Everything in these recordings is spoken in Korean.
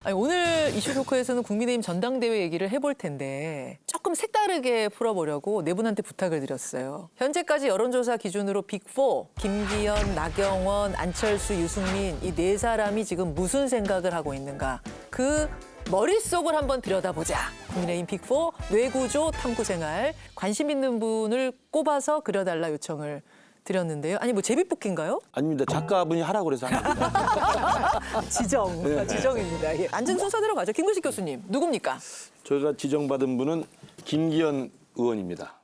아니, 오늘 이슈 토크에서는 국민의힘 전당대회 얘기를 해볼 텐데 조금 색다르게 풀어보려고 네 분한테 부탁을 드렸어요. 현재까지 여론조사 기준으로 빅4, 김기현, 나경원, 안철수, 유승민 이 네 사람이 지금 무슨 생각을 하고 있는가. 그 머릿속을 한번 들여다보자. 국민의힘 빅4 뇌구조 탐구생활 관심 있는 분을 꼽아서 그려달라 요청을 드렸는데요. 아니 뭐 제비뽑기인가요? 아닙니다. 작가분이 하라고 그래서 한 겁니다. 지정, 네. 지정입니다. 예. 앉은 순서대로 가죠. 김구식 교수님, 누굽니까? 저희가 지정받은 분은 김기현 의원입니다.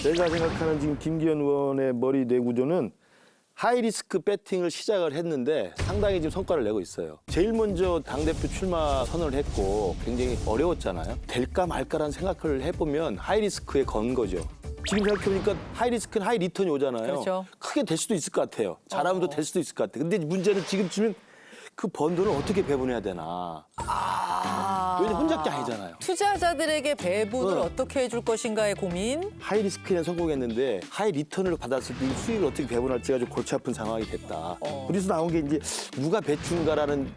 제가 생각하는 지금 김기현 의원의 머리 뇌구조는 하이리스크 배팅을 시작을 했는데 상당히 지금 성과를 내고 있어요. 제일 먼저 당대표 출마 선언을 했고 굉장히 어려웠잖아요. 될까 말까라는 생각을 해보면 하이리스크에 건 거죠. 지금 생각해보니까 하이리스크는 하이리턴이 오잖아요. 그렇죠. 크게 될 수도 있을 것 같아요. 잘하면 또 될 수도 있을 것 같아요. 근데 문제는 지금 주면 그 번 돈을 어떻게 배분해야 되나. 왜냐면 혼자 게 아니잖아요. 투자자들에게 배분을 네. 어떻게 해줄 것인가의 고민. 하이리스크에 성공했는데 하이리턴을 받았을 때 이 수익을 어떻게 배분할지가 좀 골치 아픈 상황이 됐다. 그래서 나온 게 이제 누가 배추인가라는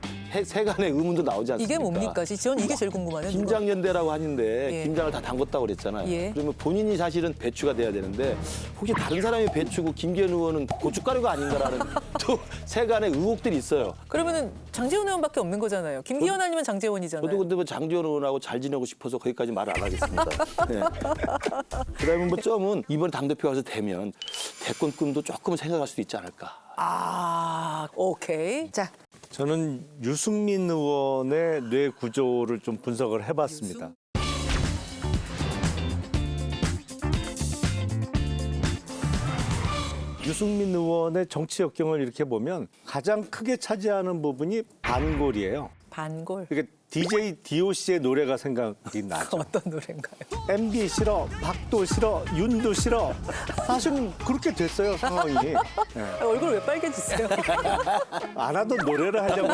세간의 의문도 나오지 않습니까? 이게 뭡니까? 전 이게 제일 궁금하네요. 김장연대라고 하는데 예. 김장을 다 담궜다고 그랬잖아요. 예. 그러면 본인이 사실은 배추가 돼야 되는데 혹시 다른 사람이 배추고 김기현 의원은 고춧가루가 아닌가라는 또 세간의 의혹들이 있어요. 그러면은 장제원 의원밖에 없는 거잖아요. 김기현 아니면 장제원이잖아요. 저도 근데 뭐 장지원 의원하고 잘 지내고 싶어서 거기까지 말을 안 하겠습니다. 네. 그다음에 뭐 점은 이번 당대표 가서 되면 대권 꿈도 조금 생각할 수도 있지 않을까. 아, 오케이. 자, 저는 유승민 의원의 뇌 구조를 좀 분석을 해봤습니다. 유승민 의원의 정치 역경을 이렇게 보면 가장 크게 차지하는 부분이 반골이에요. 반골. 그러니까 DJ DOC의 노래가 생각이 나죠. 어떤 노래인가요? MB 싫어, 박도 싫어, 윤도 싫어. 사실은 그렇게 됐어요, 상황이. 예. 얼굴 왜 빨개지세요? 안 하던 노래를 하려고.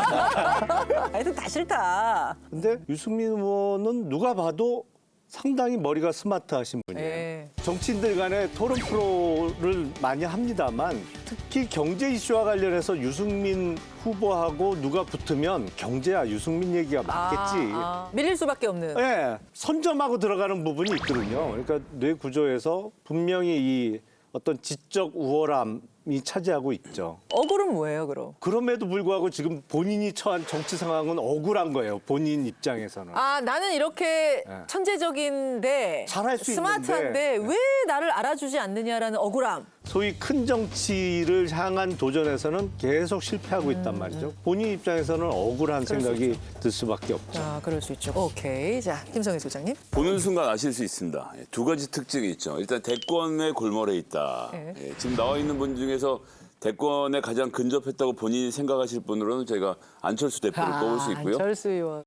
하여튼 다 싫다. 근데 유승민 의원은 누가 봐도 상당히 머리가 스마트하신 분이에요. 예. 정치인들 간에 토론 프로를 많이 합니다만 특히 경제 이슈와 관련해서 유승민 후보하고 누가 붙으면 경제야 유승민 얘기가 맞겠지. 밀릴 수밖에 없는. 예, 선점하고 들어가는 부분이 있거든요. 그러니까 뇌 구조에서 분명히 이 어떤 지적 우월함이 차지하고 있죠. 억울은 뭐예요, 그럼? 그럼에도 불구하고 지금 본인이 처한 정치 상황은 억울한 거예요. 본인 입장에서는. 아, 나는 이렇게 네. 천재적인데 잘할 수 스마트한데 있는데. 왜 나를 알아주지 않느냐라는 억울함. 소위 큰 정치를 향한 도전에서는 계속 실패하고 있단 말이죠. 본인 입장에서는 억울한 생각이 들 수밖에 없죠. 아, 그럴 수 있죠. 오케이. 자, 김성애 소장님. 보는 순간 아실 수 있습니다. 두 가지 특징이 있죠. 일단 대권의 골머리에 있다. 네. 지금 나와 있는 분 중에서 대권에 가장 근접했다고 본인이 생각하실 분으로는 저희가 안철수 대표를 꼽을 수 있고요. 안철수 의원.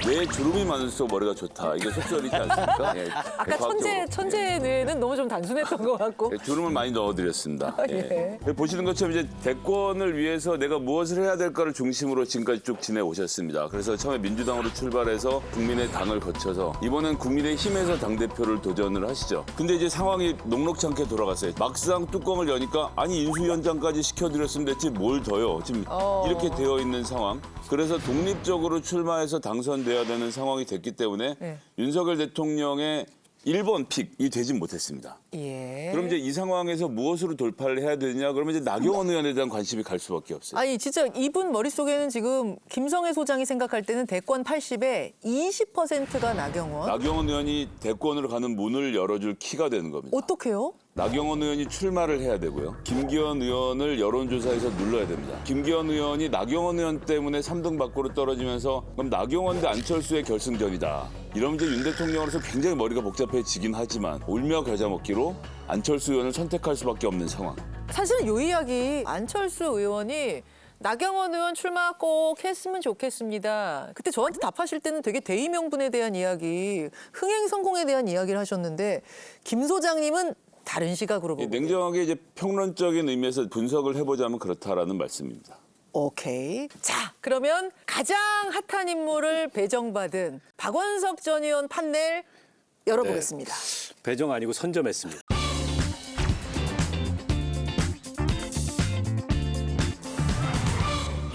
왜 주름이 많을수록 머리가 좋다. 이게 속설이지 않습니까? 예, 아까 과학적으로. 천재 뇌는 너무 좀 단순했던 것 같고. 예, 주름을 많이 넣어드렸습니다. 예. 보시는 것처럼 이제 대권을 위해서 내가 무엇을 해야 될까를 중심으로 지금까지 쭉 지내오셨습니다. 그래서 처음에 민주당으로 출발해서 국민의 당을 거쳐서 이번엔 국민의힘에서 당대표를 도전을 하시죠. 근데 이제 상황이 녹록치 않게 돌아갔어요. 막상 뚜껑을 여니까 아니 인수위원장까지 시켜드렸으면 됐지 뭘 더요. 지금 이렇게 되어 있는 상황. 그래서 독립적으로 출마해서 당선돼야 되는 상황이 됐기 때문에 네. 윤석열 대통령의 1번 픽이 되진 못했습니다. 예. 그럼 이제 이 상황에서 무엇으로 돌파를 해야 되느냐? 그러면 이제 나경원 의원에 대한 관심이 갈 수밖에 없어요. 아니 진짜 이분 머릿속에는 지금 김성애 소장이 생각할 때는 대권 80에 20%가 나경원. 나경원 의원이 대권으로 가는 문을 열어줄 키가 되는 겁니다. 어떡해요? 나경원 의원이 출마를 해야 되고요. 김기현 의원을 여론조사에서 눌러야 됩니다. 김기현 의원이 나경원 의원 때문에 3등 밖으로 떨어지면서 그럼 나경원 대 안철수의 결승전이다. 이러면 이제 윤 대통령으로서 굉장히 머리가 복잡해지긴 하지만 울며 겨자 먹기로 안철수 의원을 선택할 수밖에 없는 상황. 사실은 이 이야기 안철수 의원이 나경원 의원 출마 꼭 했으면 좋겠습니다. 그때 저한테 답하실 때는 되게 대의 명분에 대한 이야기, 흥행 성공에 대한 이야기를 하셨는데 김 소장님은 다른 시각으로 보고. 냉정하게 이제 평론적인 의미에서 분석을 해보자면 그렇다라는 말씀입니다. 오케이. 자, 그러면 가장 핫한 인물을 배정받은 박원석 전 의원 판넬 열어보겠습니다. 배정 아니고 선점했습니다.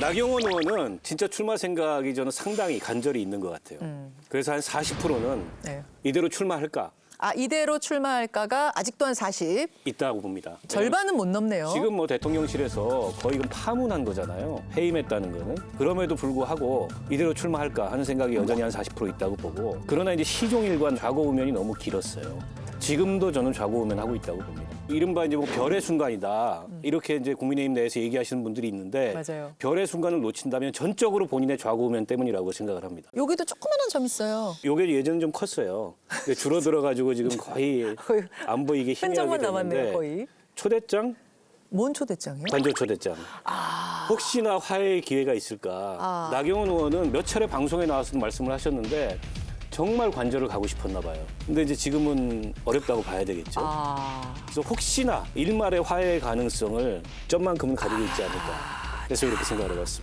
나경원 의원은 진짜 출마 생각이 저는 상당히 간절히 있는 것 같아요. 그래서 한 40%는 네. 이대로 출마할까 아, 이대로 출마할까가 아직도 한 40. 있다고 봅니다. 절반은 못 넘네요. 지금 뭐 대통령실에서 거의 그럼 파문한 거잖아요. 해임했다는 거는. 그럼에도 불구하고 이대로 출마할까 하는 생각이 여전히 한 40% 있다고 보고. 그러나 이제 시종일관 좌고우면이 너무 길었어요. 지금도 저는 좌고우면하고 있다고 봅니다. 이른바 이제 뭐 별의 순간이다. 이렇게 이제 국민의힘 내에서 얘기하시는 분들이 있는데 맞아요. 별의 순간을 놓친다면 전적으로 본인의 좌고우면 때문이라고 생각을 합니다. 여기도 조그만한 점 있어요. 요게 예전엔 좀 컸어요. 근데 줄어들어가지고 지금 거의 안 보이게 한 희미하게 점만 남았네요, 됐는데 거의. 초대장? 뭔 초대장이요? 관저 초대장. 혹시나 화해의 기회가 있을까. 나경원 의원은 몇 차례 방송에 나와서 말씀을 하셨는데 정말 관저를 가고 싶었나 봐요. 근데 이제 지금은 어렵다고 봐야 되겠죠. 그래서 혹시나 일말의 화해의 가능성을 점만큼은 가지고 있지 않을까. 그래서 이렇게 생각을 해봤습니다.